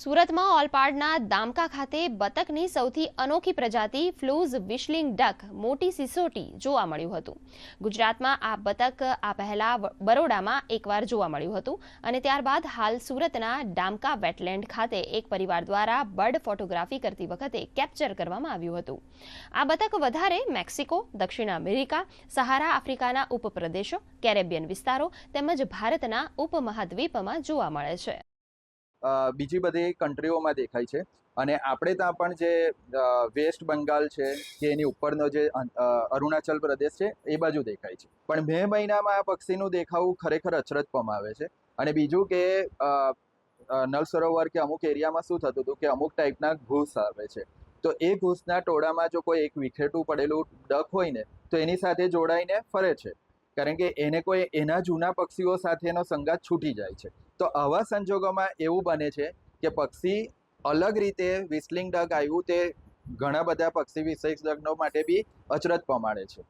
સુરતમાં ઓલપાડના દામકા ખાતે બતકની સૌથી અનોખી પ્રજાતિ ફ્લૂઝ વિશલિંગ ડક મોટી સિસોટી જોવા મળ્યું હતું. ગુજરાતમાં આ બતક આ પહેલા બરોડામાં એકવાર જોવા મળ્યું હતું અને ત્યારબાદ હાલ સુરતના ડામકા વેટલેન્ડ ખાતે એક પરિવાર દ્વારા બર્ડ ફોટોગ્રાફી કરતી વખતે કેપ્ચર કરવામાં આવ્યું હતું. આ બતક વધારે મેક્સિકો, દક્ષિણ અમેરિકા, સહારા આફ્રિકાના ઉપપ્રદેશો, કેરેબિયન વિસ્તારો તેમજ ભારતના ઉપમહાદ્વીપમાં જોવા મળે છે. બીજી બધી કન્ટ્રીઓમાં દેખાય છે અને આપણે ત્યાં પણ જે વેસ્ટ બંગાળ છે કે એની ઉપરનો જે અરુણાચલ પ્રદેશ છે એ બાજુ દેખાય છે. પણ મે મહિનામાં આ પક્ષીનું દેખાવું ખરેખર અચરજ પમાવે છે. અને બીજું કે નળ સરોવર કે અમુક એરિયામાં શું થતું હતું કે અમુક ટાઈપના ઘૂસ આવે છે, તો એ ઘૂસના ટોળામાં જો કોઈ એક વિખેટું પડેલું ડક હોય ને તો એની સાથે જોડાઈને ફરે છે, કારણ કે એને કોઈ એના જૂના પક્ષીઓ સાથેનો સંગાત છૂટી જાય છે. તો આવા સંજોગોમાં એવું બને છે કે પક્ષી અલગ રીતે વિસ્લિંગ ડક આવ્યું તે ઘણા બધા પક્ષી વિશેષજ્ઞો માટે બી અચરજ પમાડે છે.